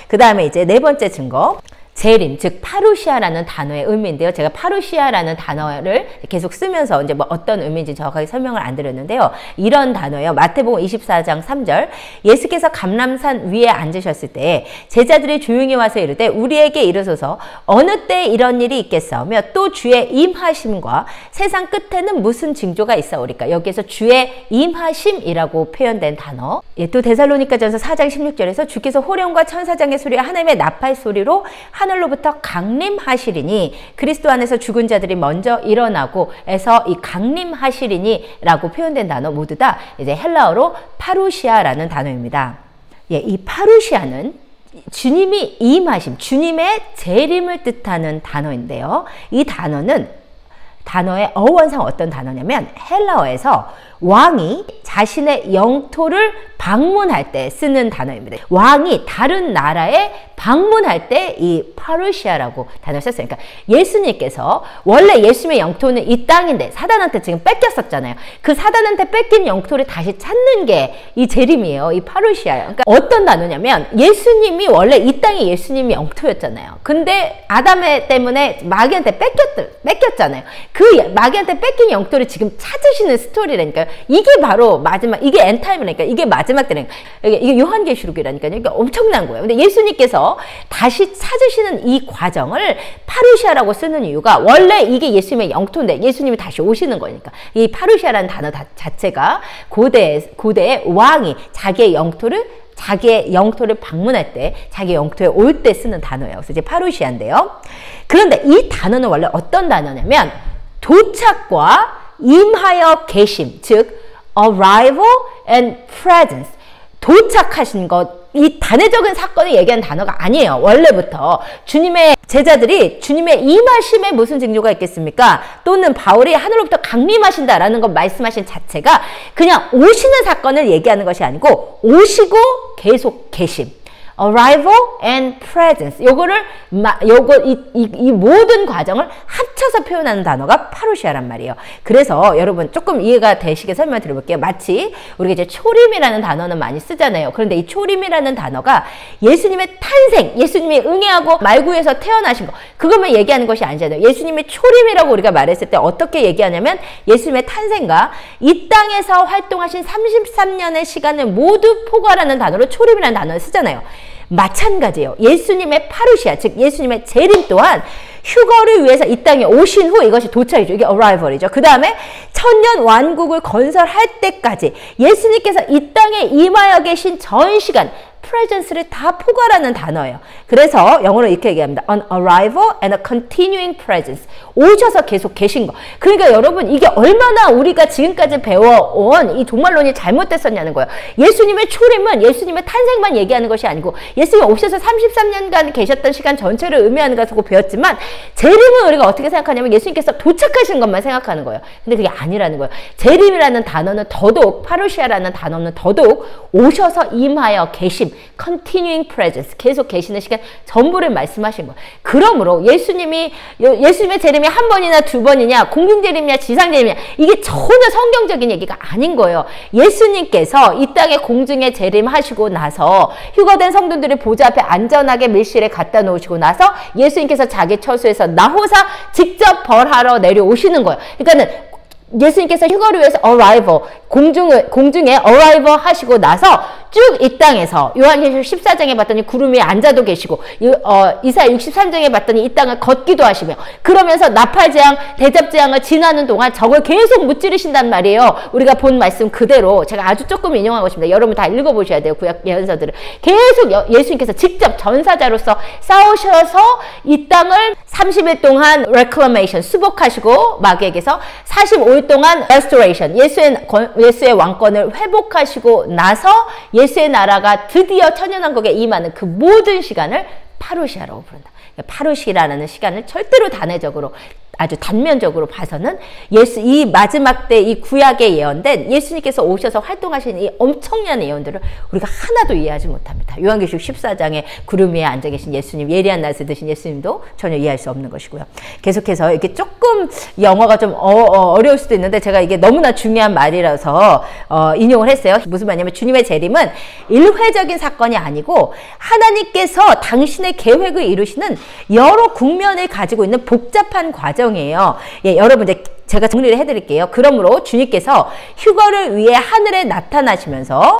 그 다음에 이제 네 번째 증거, 재림, 즉 파루시아라는 단어의 의미인데요. 제가 파루시아라는 단어를 계속 쓰면서 이제 뭐 어떤 의미인지 정확하게 설명을 안 드렸는데요. 이런 단어예요. 마태복음 24장 3절 예수께서 감람산 위에 앉으셨을 때 제자들이 조용히 와서 이르되 우리에게 이르소서 어느 때 이런 일이 있겠사오며 또 주의 임하심과 세상 끝에는 무슨 징조가 있사오리까. 여기에서 주의 임하심이라고 표현된 단어. 또 데살로니가전서 4장 16절에서 주께서 호령과 천사장의 소리와 하나님의 나팔 소리로 하늘로부터 강림하시리니 그리스도 안에서 죽은 자들이 먼저 일어나고 해서 이 강림하시리니 라고 표현된 단어 모두 다 이제 헬라어로 파루시아라는 단어입니다. 예, 이 파루시아는 주님이 임하심, 주님의 재림을 뜻하는 단어인데요. 이 단어의 어원상 어떤 단어냐면 헬라어에서 왕이 자신의 영토를 방문할 때 쓰는 단어입니다. 왕이 다른 나라에 방문할 때 이 파루시아라고 단어를 썼어요. 그러니까 예수님께서 원래 예수님의 영토는 이 땅인데 사단한테 지금 뺏겼었잖아요. 그 사단한테 뺏긴 영토를 다시 찾는 게 이 재림이에요. 이 파루시아예요. 그러니까 어떤 단어냐면 예수님이 원래 이 땅이 예수님의 영토였잖아요. 근데 아담의 때문에 마귀한테 뺏겼잖아요. 그 마귀한테 뺏긴 영토를 지금 찾으시는 스토리라니까요. 이게 바로 마지막, 이게 엔타임이라니까. 이게 마지막 때라니까. 이게 요한계시록이라니까요. 이게 엄청난 거예요. 근데 예수님께서 다시 찾으시는 이 과정을 파루시아라고 쓰는 이유가 원래 이게 예수님의 영토인데 예수님이 다시 오시는 거니까. 이 파루시아라는 단어 자체가 고대의 왕이 자기의 영토를 방문할 때, 자기 영토에 올 때 쓰는 단어예요. 그래서 이제 파루시아인데요. 그런데 이 단어는 원래 어떤 단어냐면 도착과 임하여 계심, 즉 arrival and presence, 도착하신 것, 이 단회적인 사건을 얘기하는 단어가 아니에요. 원래부터 주님의 제자들이 주님의 임하심에 무슨 징조가 있겠습니까? 또는 바울이 하늘로부터 강림하신다라는 것 말씀하신 자체가 그냥 오시는 사건을 얘기하는 것이 아니고 오시고 계속 계심, arrival and presence, 이 모든 과정을 합쳐서 표현하는 단어가 파루시아란 말이에요. 그래서 여러분 조금 이해가 되시게 설명 드려볼게요. 마치 우리가 이제 초림이라는 단어는 많이 쓰잖아요. 그런데 이 초림이라는 단어가 예수님의 탄생, 예수님이 응애하고 말구에서 태어나신 거, 그것만 얘기하는 것이 아니잖아요. 예수님의 초림이라고 우리가 말했을 때 어떻게 얘기하냐면 예수님의 탄생과 이 땅에서 활동하신 33년의 시간을 모두 포괄하는 단어로 초림이라는 단어를 쓰잖아요. 마찬가지예요. 예수님의 파루시아, 즉 예수님의 재림 또한 휴거를 위해서 이 땅에 오신 후 이것이 도착이죠. 이게 arrival이죠. 그 다음에 천년 왕국을 건설할 때까지 예수님께서 이 땅에 임하여 계신 전 시간, presence를 다 포괄하는 단어예요. 그래서 영어로 이렇게 얘기합니다. An arrival and a continuing presence. 오셔서 계속 계신 거. 그러니까 여러분 이게 얼마나 우리가 지금까지 배워온 이 종말론이 잘못됐었냐는 거예요. 예수님의 초림은 예수님의 탄생만 얘기하는 것이 아니고 예수님이 오셔서 33년간 계셨던 시간 전체를 의미하는 것이라고 배웠지만 재림은 우리가 어떻게 생각하냐면 예수님께서 도착하신 것만 생각하는 거예요. 근데 그게 아니라는 거예요. 재림이라는 단어는 더더욱, 파루시아라는 단어는 더더욱 오셔서 임하여 계심, continuing presence, 계속 계시는 시간 전부를 말씀하신 거예요. 그러므로 예수님의 재림이 한 번이나 두 번이냐, 공중재림이냐, 지상재림이냐, 이게 전혀 성경적인 얘기가 아닌 거예요. 예수님께서 이 땅에 공중에 재림하시고 나서 휴거된 성도들이 보좌 앞에 안전하게 밀실에 갖다 놓으시고 나서 예수님께서 자기 처소에서 나호사 직접 벌하러 내려오시는 거예요. 그러니까는 예수님께서 휴거를 위해서 arrival, 공중에 arrival 하시고 나서 쭉 이 땅에서 요한계시록 14장에 봤더니 구름 위에 앉아도 계시고 이사야 63장에 봤더니 이 땅을 걷기도 하시며 그러면서 나팔재앙, 대접재앙을 지나는 동안 적을 계속 무찌르신단 말이에요. 우리가 본 말씀 그대로 제가 아주 조금 인용한 것입니다. 여러분 다 읽어보셔야 돼요. 구약 예언서들을. 계속 예수님께서 직접 전사자로서 싸우셔서 이 땅을 30일 동안 reclamation, 수복하시고 마귀에게서 45일 동안 restoration, 예수의 왕권을 회복하시고 나서 예수의 나라가 드디어 천연왕국에 임하는 그 모든 시간을 파루시아라고 부른다. 파루시라는 시간을 절대로 단회적으로 아주 단면적으로 봐서는 이 마지막 때 이 구약에 예언된 예수님께서 오셔서 활동하신 이 엄청난 예언들을 우리가 하나도 이해하지 못합니다. 요한계시록 14장에 구름 위에 앉아 계신 예수님, 예리한 낯을 드신 예수님도 전혀 이해할 수 없는 것이고요. 계속해서 이렇게 조금 영어가 좀 어려울 수도 있는데 제가 이게 너무나 중요한 말이라서 인용을 했어요. 무슨 말이냐면 주님의 재림은 일회적인 사건이 아니고 하나님께서 당신의 계획을 이루시는 여러 국면을 가지고 있는 복잡한 과정이에요. 예, 여러분 이제 제가 정리를 해드릴게요. 그러므로 주님께서 휴거를 위해 하늘에 나타나시면서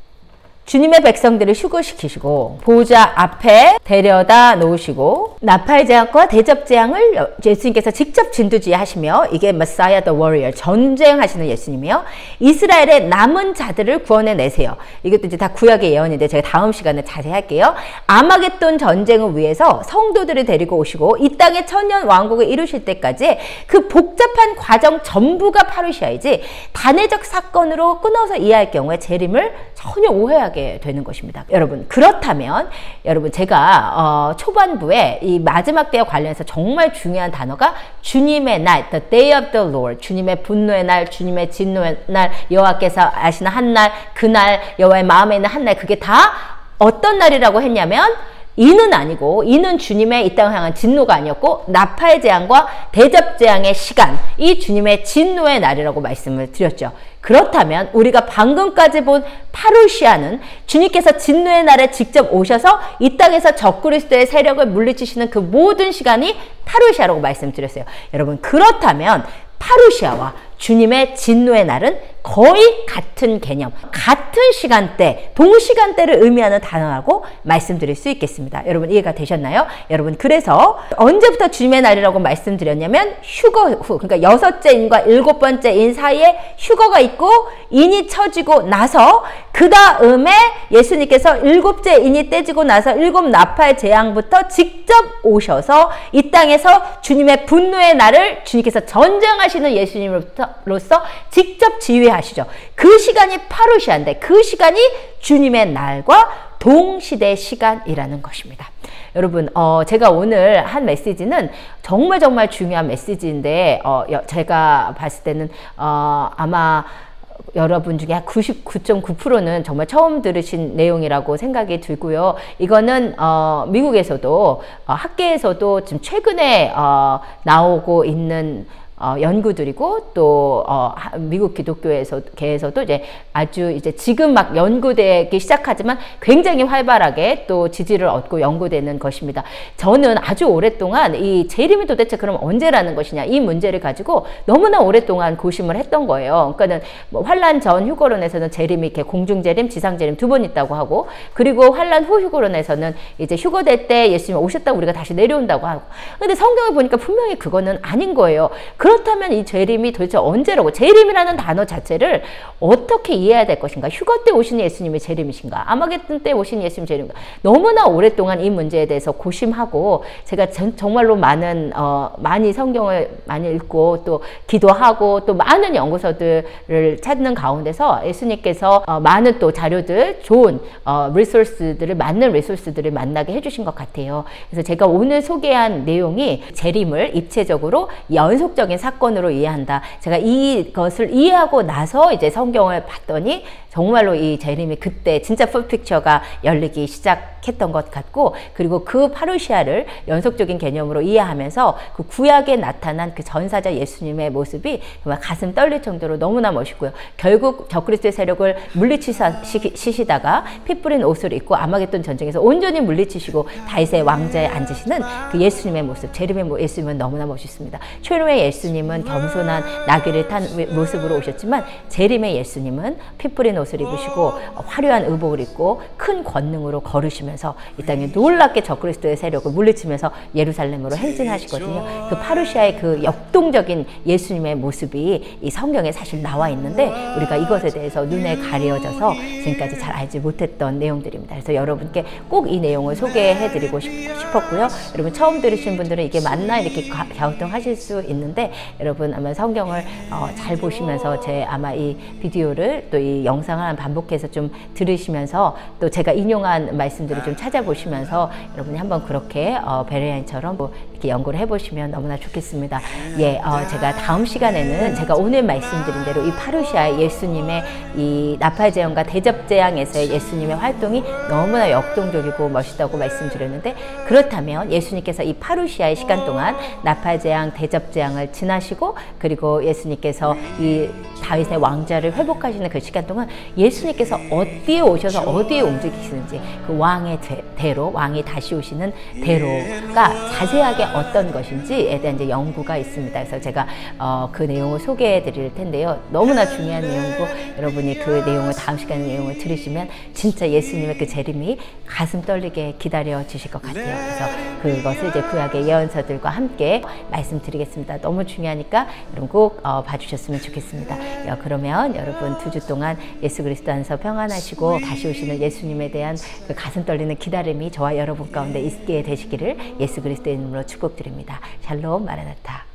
주님의 백성들을 휴거시키시고 보좌 앞에 데려다 놓으시고 나팔재앙과 대접재앙을 예수님께서 직접 진두지휘하시며 이게 Messiah the Warrior, 전쟁하시는 예수님이요. 이스라엘의 남은 자들을 구원해 내세요. 이것도 이제 다 구약의 예언인데 제가 다음 시간에 자세히 할게요. 아마겟돈 전쟁을 위해서 성도들을 데리고 오시고 이 땅의 천년 왕국을 이루실 때까지 그 복잡한 과정 전부가 파루시아이지 단회적 사건으로 끊어서 이해할 경우에 재림을 전혀 오해하게 되는 것입니다. 여러분 그렇다면 여러분 제가 초반부에 이 마지막 때와 관련해서 정말 중요한 단어가 주님의 날, the day of the Lord, 주님의 분노의 날, 주님의 진노의 날, 여호와께서 아시는 한 날, 그날 여호와의 마음에 있는 한 날, 그게 다 어떤 날이라고 했냐면 이는 아니고 이는 주님의 이 땅을 향한 진노가 아니었고 나팔재앙과 대접재앙의 시간, 이 주님의 진노의 날이라고 말씀을 드렸죠. 그렇다면 우리가 방금까지 본 파루시아는 주님께서 진노의 날에 직접 오셔서 이 땅에서 적그리스도의 세력을 물리치시는 그 모든 시간이 파루시아라고 말씀드렸어요. 여러분 그렇다면 파루시아와 주님의 진노의 날은 거의 같은 개념, 같은 시간대, 동시간대를 의미하는 단어라고 말씀드릴 수 있겠습니다. 여러분 이해가 되셨나요? 여러분 그래서 언제부터 주님의 날이라고 말씀드렸냐면 휴거 후, 그러니까 6째 인과 7번째 인 사이에 휴거가 있고 인이 쳐지고 나서 그 다음에 예수님께서 7째 인이 떼지고 나서 7 나팔 재앙부터 직접 오셔서 이 땅에서 주님의 분노의 날을 주님께서 전쟁하시는 예수님으로서 직접 지휘하시죠. 그 시간이 파루시아인데 그 시간이 주님의 날과 동시대 시간이라는 것입니다. 여러분 제가 오늘 한 메시지는 정말 중요한 메시지인데 제가 봤을 때는 아마 여러분 중에 99.9%는 정말 처음 들으신 내용이라고 생각이 들고요. 이거는 미국에서도 학계에서도 지금 최근에 나오고 있는 연구들이고 또 미국 기독교계에서도 이제 아주 이제 지금 막 연구되기 시작하지만 굉장히 활발하게 또 지지를 얻고 연구되는 것입니다. 저는 아주 오랫동안 이 재림이 도대체 그럼 언제라는 것이냐 이 문제를 가지고 너무나 오랫동안 고심을 했던 거예요. 그러니까는 뭐 환란 전 휴거론에서는 재림이 이렇게 공중재림, 지상재림 두 번 있다고 하고 그리고 환란 후 휴거론에서는 이제 휴거될 때 예수님이 오셨다고 우리가 다시 내려온다고 하고 근데 성경을 보니까 분명히 그거는 아닌 거예요. 그렇다면 이 재림이 도대체 언제라고 재림이라는 단어 자체를 어떻게 이해해야 될 것인가? 휴거 때 오신 예수님이 재림이신가? 아마겟돈 때 오신 예수님 재림인가? 너무나 오랫동안 이 문제에 대해서 고심하고 제가 정말로 많이 성경을 많이 읽고 또 기도하고 또 많은 연구서들을 찾는 가운데서 예수님께서 많은 또 자료들 좋은 리소스들을 맞는 리소스들을 만나게 해주신 것 같아요. 그래서 제가 오늘 소개한 내용이 재림을 입체적으로 연속적인 사건으로 이해한다. 제가 이것을 이해하고 나서 이제 성경을 봤더니 정말로 이 재림이 그때 진짜 풀픽처가 열리기 시작했던 것 같고 그리고 그 파루시아를 연속적인 개념으로 이해하면서 그 구약에 나타난 그 전사자 예수님의 모습이 정말 가슴 떨릴 정도로 너무나 멋있고요. 결국 적그리스도의 세력을 물리치시다가 피 뿌린 옷을 입고 아마겟돈 전쟁에서 온전히 물리치시고 다윗의 왕자에 앉으시는 그 예수님의 모습, 재림의 예수님은 너무나 멋있습니다. 초림의 예수님은 겸손한 나귀를 탄 모습으로 오셨지만 재림의 예수님은 피 뿌린 옷을 옷을 입으시고 화려한 의복을 입고 큰 권능으로 걸으시면서 이 땅에 놀랍게 적그리스도의 세력을 물리치면서 예루살렘으로 행진하시거든요. 그 파루시아의 그 역동적인 예수님의 모습이 이 성경에 사실 나와 있는데 우리가 이것에 대해서 눈에 가려져서 지금까지 잘 알지 못했던 내용들입니다. 그래서 여러분께 꼭 이 내용을 소개해드리고 싶었고요. 여러분 처음 들으신 분들은 이게 맞나 이렇게 갸우뚱하실 수 있는데 여러분 아마 성경을 잘 보시면서 제 아마 이 비디오를 또 이 영상을 반복해서 좀 들으시면서 또 제가 인용한 말씀들을 좀 찾아보시면서 여러분이 한번 그렇게 베레아인처럼 이렇게 연구를 해보시면 너무나 좋겠습니다. 예, 제가 다음 시간에는 제가 오늘 말씀드린 대로 이 파루시아의 예수님의 이 나팔제왕과 대접제왕에서의 예수님의 활동이 너무나 역동적이고 멋있다고 말씀드렸는데 그렇다면 예수님께서 이 파루시아의 시간 동안 나팔제왕, 대접제왕을 지나시고 그리고 예수님께서 이 다윗의 왕자를 회복하시는 그 시간 동안 예수님께서 어디에 오셔서 어디에 움직이시는지 그 왕의 대로 왕이 다시 오시는 대로가 자세하게 어떤 것인지에 대한 이제 연구가 있습니다. 그래서 제가 그 내용을 소개해 드릴 텐데요. 너무나 중요한 내용이고 여러분이 그 내용을 다음 시간에 내용을 들으시면 진짜 예수님의 그 재림이 가슴 떨리게 기다려 주실 것 같아요. 그래서 그것을 이제 구약의 예언서들과 함께 말씀드리겠습니다. 너무 중요하니까 여러분 꼭 봐주셨으면 좋겠습니다. 그러면 여러분 2주 동안 예수 그리스도 안에서 평안하시고 다시 오시는 예수님에 대한 그 가슴 떨리는 기다림이 저와 여러분 가운데 있게 되시기를 예수 그리스도의 이름으로 축복드립니다. 샬롬 마라나타.